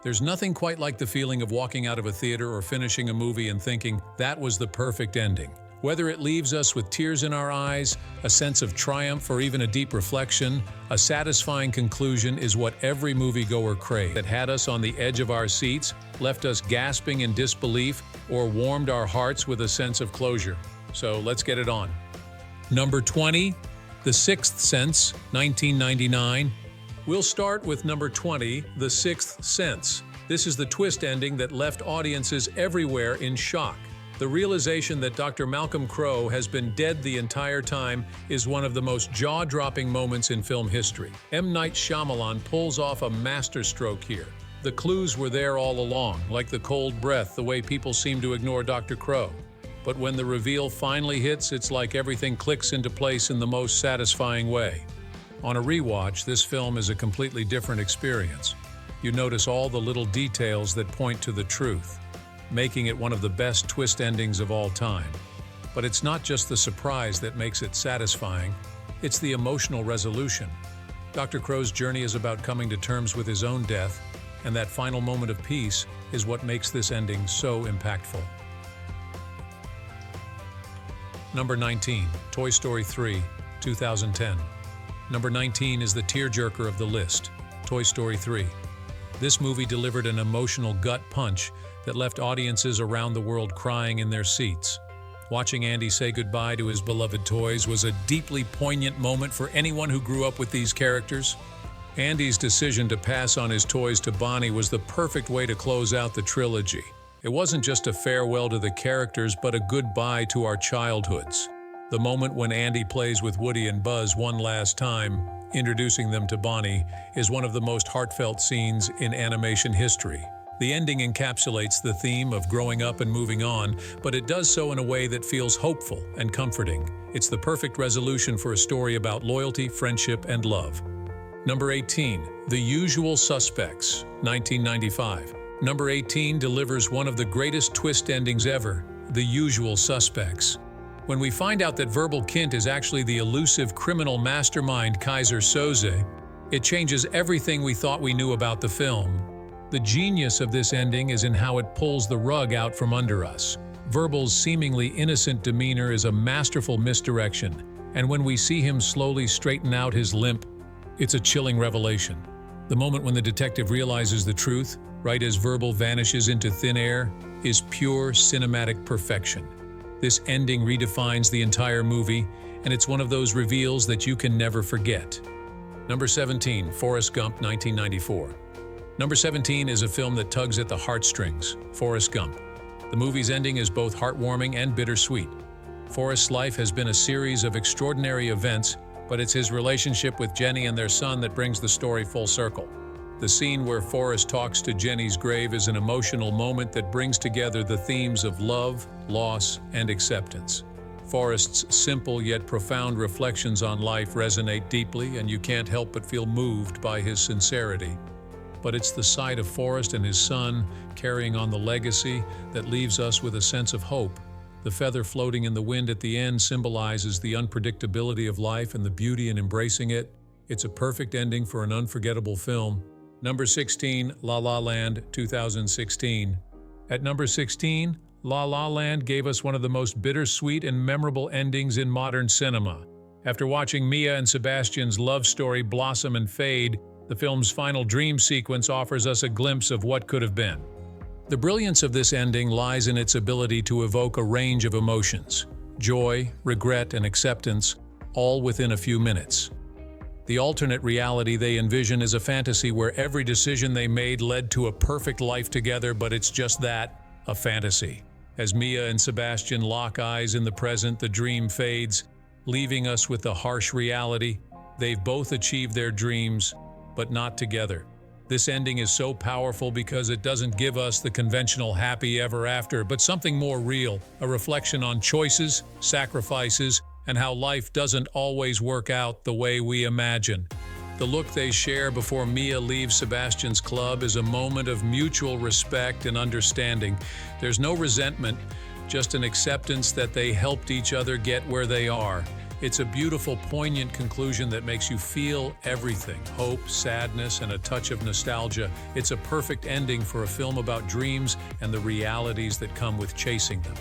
There's nothing quite like the feeling of walking out of a theater or finishing a movie and thinking, that was the perfect ending. Whether it leaves us with tears in our eyes, a sense of triumph, or even a deep reflection, a satisfying conclusion is what every moviegoer craves. That had us on the edge of our seats, left us gasping in disbelief, or warmed our hearts with a sense of closure. So let's get it on. Number 20, The Sixth Sense, 1999. We'll start with number 20, The Sixth Sense. This is the twist ending that left audiences everywhere in shock. The realization that Dr. Malcolm Crowe has been dead the entire time is one of the most jaw-dropping moments in film history. M. Night Shyamalan pulls off a masterstroke here. The clues were there all along, like the cold breath, the way people seem to ignore Dr. Crowe. But when the reveal finally hits, it's like everything clicks into place in the most satisfying way. On a rewatch, this film is a completely different experience. You notice all the little details that point to the truth, making it one of the best twist endings of all time. But it's not just the surprise that makes it satisfying, it's the emotional resolution. Dr. Crowe's journey is about coming to terms with his own death, and that final moment of peace is what makes this ending so impactful. Number 19, Toy Story 3, 2010. Number 19 is the tearjerker of the list, Toy Story 3. This movie delivered an emotional gut punch that left audiences around the world crying in their seats. Watching Andy say goodbye to his beloved toys was a deeply poignant moment for anyone who grew up with these characters. Andy's decision to pass on his toys to Bonnie was the perfect way to close out the trilogy. It wasn't just a farewell to the characters, but a goodbye to our childhoods. The moment when Andy plays with Woody and Buzz one last time, introducing them to Bonnie, is one of the most heartfelt scenes in animation history. The ending encapsulates the theme of growing up and moving on, but it does so in a way that feels hopeful and comforting. It's the perfect resolution for a story about loyalty, friendship, and love. Number 18, The Usual Suspects, 1995. Number 18 delivers one of the greatest twist endings ever, The Usual Suspects. When we find out that Verbal Kint is actually the elusive criminal mastermind Kaiser Soze, it changes everything we thought we knew about the film. The genius of this ending is in how it pulls the rug out from under us. Verbal's seemingly innocent demeanor is a masterful misdirection, and when we see him slowly straighten out his limp, it's a chilling revelation. The moment when the detective realizes the truth, right as Verbal vanishes into thin air, is pure cinematic perfection. This ending redefines the entire movie, and it's one of those reveals that you can never forget. Number 17, Forrest Gump, 1994. Number 17 is a film that tugs at the heartstrings, Forrest Gump. The movie's ending is both heartwarming and bittersweet. Forrest's life has been a series of extraordinary events, but it's his relationship with Jenny and their son that brings the story full circle. The scene where Forrest talks to Jenny's grave is an emotional moment that brings together the themes of love, loss, and acceptance. Forrest's simple yet profound reflections on life resonate deeply, and you can't help but feel moved by his sincerity. But it's the sight of Forrest and his son carrying on the legacy that leaves us with a sense of hope. The feather floating in the wind at the end symbolizes the unpredictability of life and the beauty in embracing it. It's a perfect ending for an unforgettable film. Number 16, La La Land, 2016. At number 16, La La Land gave us one of the most bittersweet and memorable endings in modern cinema. After watching Mia and Sebastian's love story blossom and fade, the film's final dream sequence offers us a glimpse of what could have been. The brilliance of this ending lies in its ability to evoke a range of emotions: joy, regret, and acceptance, all within a few minutes. The alternate reality they envision is a fantasy where every decision they made led to a perfect life together, but it's just that, a fantasy. As Mia and Sebastian lock eyes in the present, the dream fades, leaving us with the harsh reality: they've both achieved their dreams, but not together. This ending is so powerful because it doesn't give us the conventional happy ever after, but something more real, a reflection on choices, sacrifices, and how life doesn't always work out the way we imagine. The look they share before Mia leaves Sebastian's club is a moment of mutual respect and understanding. There's no resentment, just an acceptance that they helped each other get where they are. It's a beautiful, poignant conclusion that makes you feel everything: hope, sadness, and a touch of nostalgia. It's a perfect ending for a film about dreams and the realities that come with chasing them.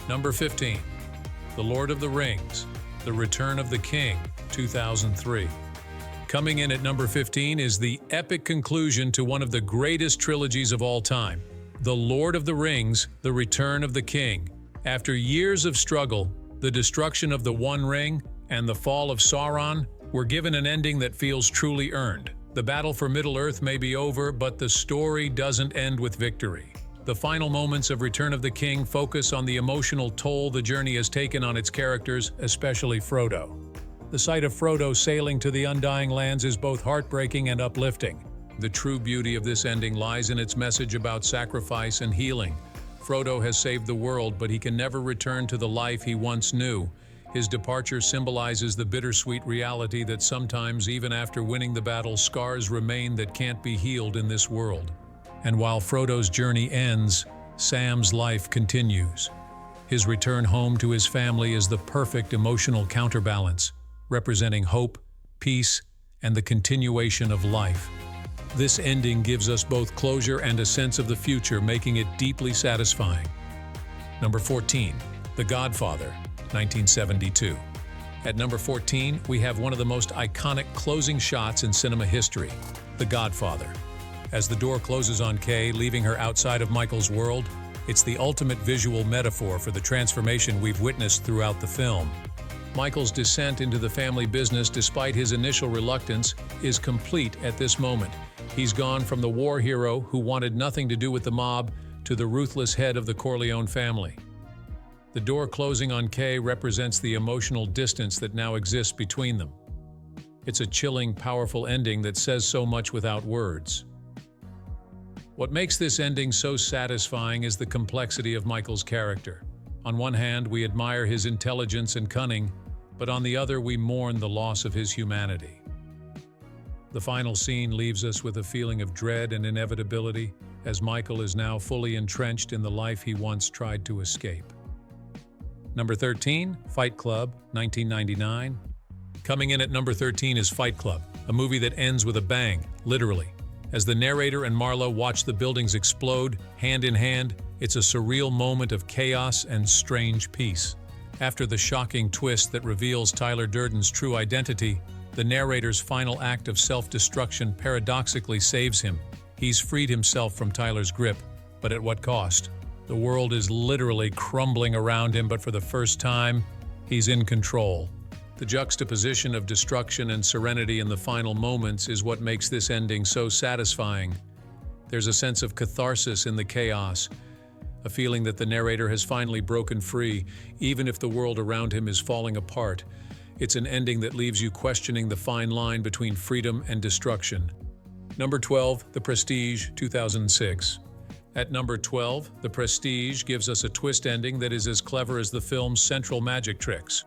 Number 15. The Lord of the Rings, The Return of the King, 2003. Coming in at number 15 is the epic conclusion to one of the greatest trilogies of all time, The Lord of the Rings, The Return of the King. After years of struggle, the destruction of the One Ring, and the fall of Sauron, we're given an ending that feels truly earned. The battle for Middle-earth may be over, but the story doesn't end with victory. The final moments of Return of the King focus on the emotional toll the journey has taken on its characters, especially Frodo. The sight of Frodo sailing to the Undying Lands is both heartbreaking and uplifting. The true beauty of this ending lies in its message about sacrifice and healing. Frodo has saved the world, but he can never return to the life he once knew. His departure symbolizes the bittersweet reality that sometimes, even after winning the battle, scars remain that can't be healed in this world. And while Frodo's journey ends, Sam's life continues. His return home to his family is the perfect emotional counterbalance, representing hope, peace, and the continuation of life. This ending gives us both closure and a sense of the future, making it deeply satisfying. Number 14. The Godfather, 1972. At number 14, we have one of the most iconic closing shots in cinema history, The Godfather. As the door closes on Kay, leaving her outside of Michael's world, it's the ultimate visual metaphor for the transformation we've witnessed throughout the film. Michael's descent into the family business, despite his initial reluctance, is complete at this moment. He's gone from the war hero who wanted nothing to do with the mob to the ruthless head of the Corleone family. The door closing on Kay represents the emotional distance that now exists between them. It's a chilling, powerful ending that says so much without words. What makes this ending so satisfying is the complexity of Michael's character. On one hand, we admire his intelligence and cunning, but on the other, we mourn the loss of his humanity. The final scene leaves us with a feeling of dread and inevitability, as Michael is now fully entrenched in the life he once tried to escape. Number 13, Fight Club, 1999. Coming in at number 13 is Fight Club, a movie that ends with a bang, literally. As the narrator and Marlo watch the buildings explode, hand in hand, it's a surreal moment of chaos and strange peace. After the shocking twist that reveals Tyler Durden's true identity, the narrator's final act of self-destruction paradoxically saves him. He's freed himself from Tyler's grip, but at what cost? The world is literally crumbling around him, but for the first time, he's in control. The juxtaposition of destruction and serenity in the final moments is what makes this ending so satisfying. There's a sense of catharsis in the chaos, a feeling that the narrator has finally broken free, even if the world around him is falling apart. It's an ending that leaves you questioning the fine line between freedom and destruction. Number 12, The Prestige, 2006. At number 12, The Prestige gives us a twist ending that is as clever as the film's central magic tricks.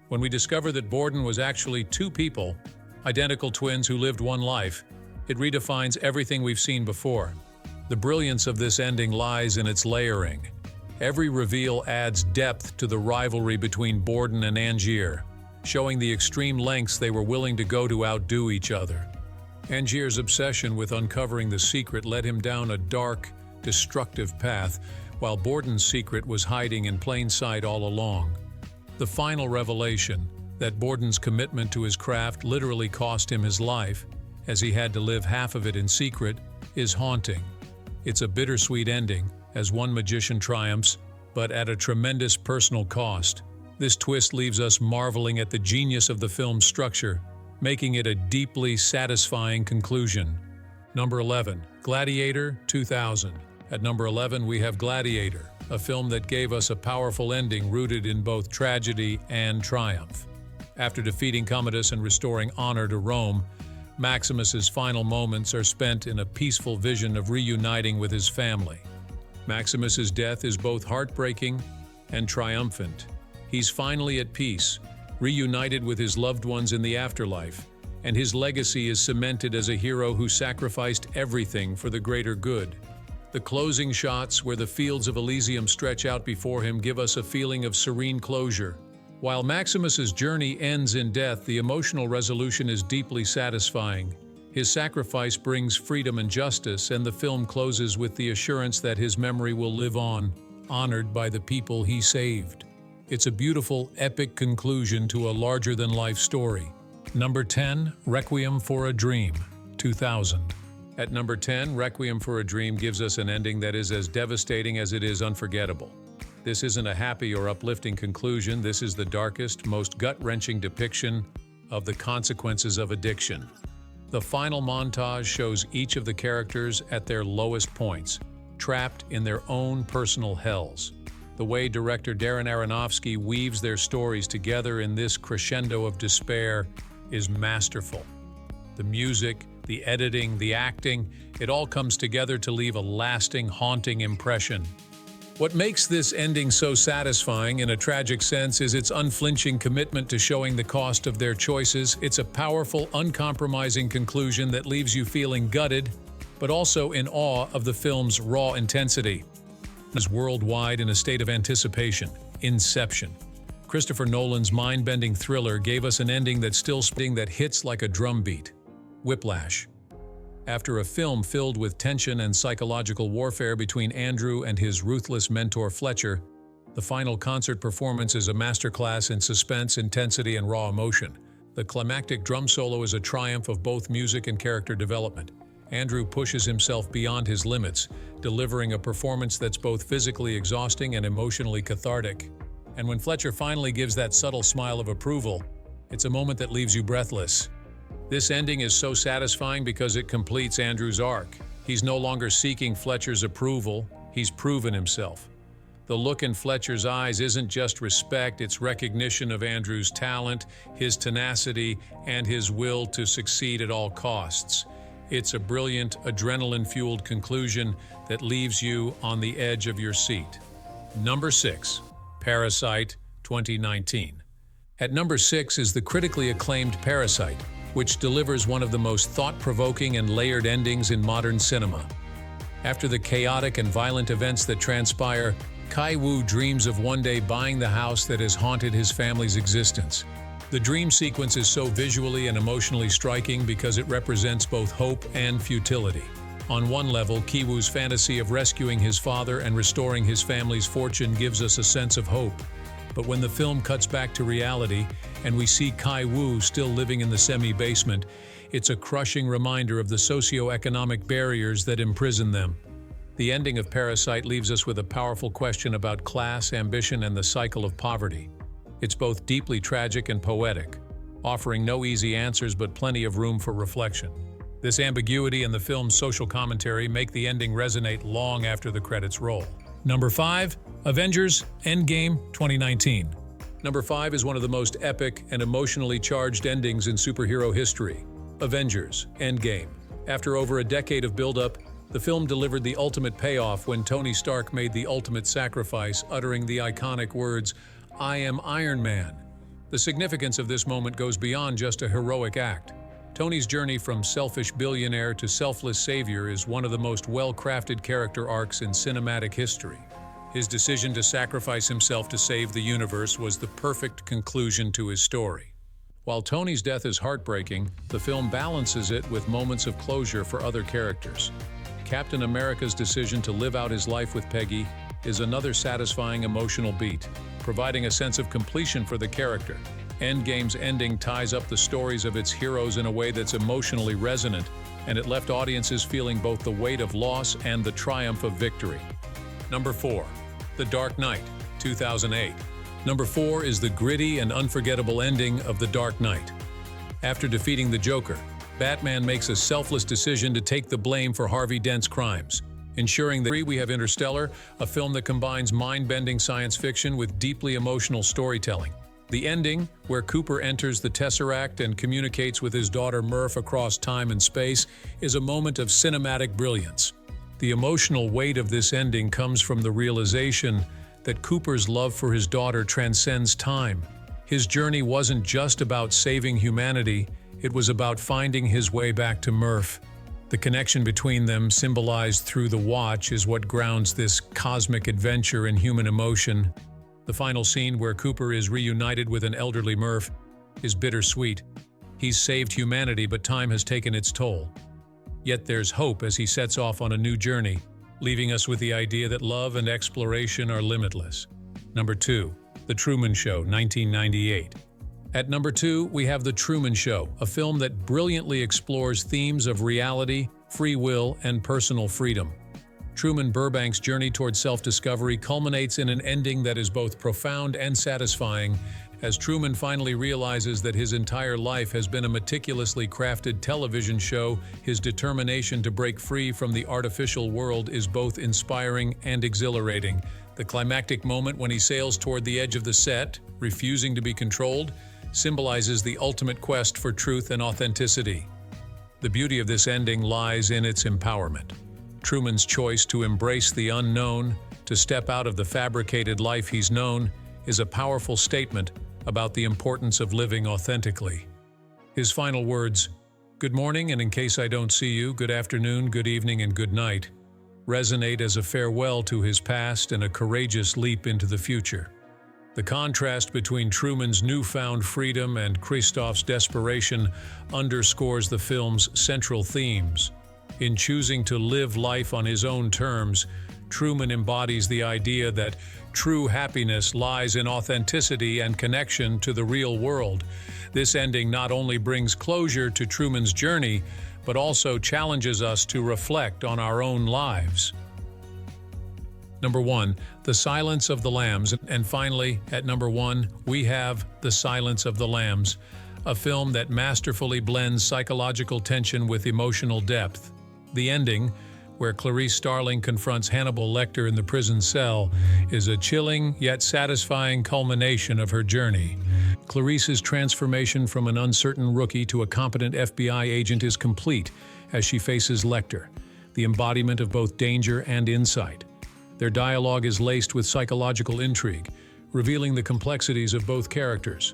When we discover that Borden was actually two people, identical twins who lived one life, it redefines everything we've seen before. The brilliance of this ending lies in its layering. Every reveal adds depth to the rivalry between Borden and Angier, showing the extreme lengths they were willing to go to outdo each other. Angier's obsession with uncovering the secret led him down a dark, destructive path, while Borden's secret was hiding in plain sight all along. The final revelation, that Borden's commitment to his craft literally cost him his life, as he had to live half of it in secret, is haunting. It's a bittersweet ending, as one magician triumphs, but at a tremendous personal cost. This twist leaves us marveling at the genius of the film's structure, making it a deeply satisfying conclusion. Number 11, Gladiator, 2000. At number 11, we have Gladiator, a film that gave us a powerful ending rooted in both tragedy and triumph. After defeating Commodus and restoring honor to Rome, Maximus's final moments are spent in a peaceful vision of reuniting with his family. Maximus's death is both heartbreaking and triumphant. He's finally at peace, reunited with his loved ones in the afterlife, and his legacy is cemented as a hero who sacrificed everything for the greater good. The closing shots, where the fields of Elysium stretch out before him, give us a feeling of serene closure, While Maximus's journey ends in death, the emotional resolution is deeply satisfying. His sacrifice brings freedom and justice, and the film closes with the assurance that his memory will live on, honored by the people he saved. It's a beautiful, epic conclusion to a larger-than-life story. Number 10, Requiem for a Dream, 2000. At number 10, Requiem for a Dream gives us an ending that is as devastating as it is unforgettable. This isn't a happy or uplifting conclusion. This is the darkest, most gut-wrenching depiction of the consequences of addiction. The final montage shows each of the characters at their lowest points, trapped in their own personal hells. The way director Darren Aronofsky weaves their stories together in this crescendo of despair is masterful. The music, the editing, the acting, it all comes together to leave a lasting, haunting impression. What makes this ending so satisfying in a tragic sense is its unflinching commitment to showing the cost of their choices. It's a powerful, uncompromising conclusion that leaves you feeling gutted, but also in awe of the film's raw intensity. Is worldwide in a state of anticipation. Inception. Christopher Nolan's mind-bending thriller gave us an ending that hits like a drumbeat. Whiplash. After a film filled with tension and psychological warfare between Andrew and his ruthless mentor Fletcher, the final concert performance is a masterclass in suspense, intensity, and raw emotion. The climactic drum solo is a triumph of both music and character development. Andrew pushes himself beyond his limits, delivering a performance that's both physically exhausting and emotionally cathartic. And when Fletcher finally gives that subtle smile of approval, it's a moment that leaves you breathless. This ending is so satisfying because it completes Andrew's arc. He's no longer seeking Fletcher's approval, he's proven himself. The look in Fletcher's eyes isn't just respect, it's recognition of Andrew's talent, his tenacity, and his will to succeed at all costs. It's a brilliant, adrenaline-fueled conclusion that leaves you on the edge of your seat. Number 6, Parasite, 2019. At number 6 is the critically acclaimed Parasite, which delivers one of the most thought-provoking and layered endings in modern cinema. After the chaotic and violent events that transpire, Kai-Woo dreams of one day buying the house that has haunted his family's existence. The dream sequence is so visually and emotionally striking because it represents both hope and futility. On one level, Ki-Woo's fantasy of rescuing his father and restoring his family's fortune gives us a sense of hope. But when the film cuts back to reality and we see Kai-Woo still living in the semi-basement, it's a crushing reminder of the socio-economic barriers that imprison them. The ending of Parasite leaves us with a powerful question about class, ambition, and the cycle of poverty. It's both deeply tragic and poetic, offering no easy answers but plenty of room for reflection. This ambiguity and the film's social commentary make the ending resonate long after the credits roll. Number 5, Avengers Endgame, 2019. Number 5 is one of the most epic and emotionally charged endings in superhero history. Avengers Endgame. After over a decade of build-up, the film delivered the ultimate payoff when Tony Stark made the ultimate sacrifice, uttering the iconic words, "I am Iron Man." The significance of this moment goes beyond just a heroic act. Tony's journey from selfish billionaire to selfless savior is one of the most well-crafted character arcs in cinematic history. His decision to sacrifice himself to save the universe was the perfect conclusion to his story. While Tony's death is heartbreaking, the film balances it with moments of closure for other characters. Captain America's decision to live out his life with Peggy is another satisfying emotional beat, providing a sense of completion for the character. Endgame's ending ties up the stories of its heroes in a way that's emotionally resonant, and it left audiences feeling both the weight of loss and the triumph of victory. Number 4, The Dark Knight, 2008. Number 4 is the gritty and unforgettable ending of The Dark Knight. After defeating the Joker, Batman makes a selfless decision to take the blame for Harvey Dent's crimes, ensuring that we have Interstellar, a film that combines mind-bending science fiction with deeply emotional storytelling. The ending, where Cooper enters the Tesseract and communicates with his daughter Murph across time and space, is a moment of cinematic brilliance. The emotional weight of this ending comes from the realization that Cooper's love for his daughter transcends time. His journey wasn't just about saving humanity, it was about finding his way back to Murph. The connection between them, symbolized through the watch, is what grounds this cosmic adventure in human emotion. The final scene where Cooper is reunited with an elderly Murph is bittersweet. He's saved humanity, but time has taken its toll. Yet there's hope as he sets off on a new journey, leaving us with the idea that love and exploration are limitless. Number 2. The Truman Show, 1998. At number 2, we have The Truman Show, a film that brilliantly explores themes of reality, free will, and personal freedom. Truman Burbank's journey toward self-discovery culminates in an ending that is both profound and satisfying, as Truman finally realizes that his entire life has been a meticulously crafted television show. His determination to break free from the artificial world is both inspiring and exhilarating. The climactic moment when he sails toward the edge of the set, refusing to be controlled, symbolizes the ultimate quest for truth and authenticity. The beauty of this ending lies in its empowerment. Truman's choice to embrace the unknown, to step out of the fabricated life he's known, is a powerful statement about the importance of living authentically. His final words, "Good morning, and in case I don't see you, good afternoon, good evening, and good night," resonate as a farewell to his past and a courageous leap into the future. The contrast between Truman's newfound freedom and Christoph's desperation underscores the film's central themes. In choosing to live life on his own terms, Truman embodies the idea that true happiness lies in authenticity and connection to the real world. This ending not only brings closure to Truman's journey, but also challenges us to reflect on our own lives. Number 1, The Silence of the Lambs. And finally, at number 1, we have The Silence of the Lambs, a film that masterfully blends psychological tension with emotional depth. The ending, where Clarice Starling confronts Hannibal Lecter in the prison cell, is a chilling yet satisfying culmination of her journey. Clarice's transformation from an uncertain rookie to a competent FBI agent is complete as she faces Lecter, the embodiment of both danger and insight. Their dialogue is laced with psychological intrigue, revealing the complexities of both characters.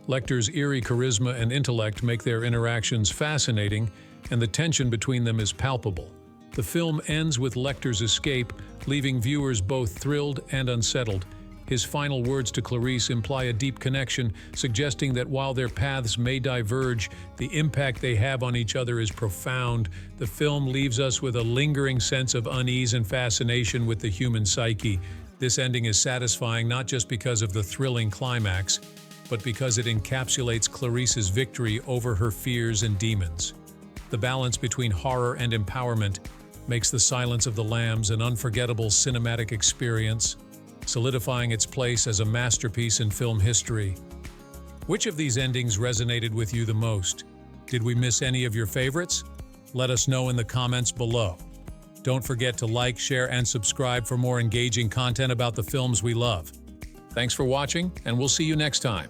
Lecter's eerie charisma and intellect make their interactions fascinating, and the tension between them is palpable. The film ends with Lecter's escape, leaving viewers both thrilled and unsettled. His final words to Clarice imply a deep connection, suggesting that while their paths may diverge, the impact they have on each other is profound. The film leaves us with a lingering sense of unease and fascination with the human psyche. This ending is satisfying not just because of the thrilling climax, but because it encapsulates Clarice's victory over her fears and demons. The balance between horror and empowerment makes The Silence of the Lambs an unforgettable cinematic experience, solidifying its place as a masterpiece in film history. Which of these endings resonated with you the most? Did we miss any of your favorites? Let us know in the comments below. Don't forget to like, share, and subscribe for more engaging content about the films we love. Thanks for watching, and we'll see you next time.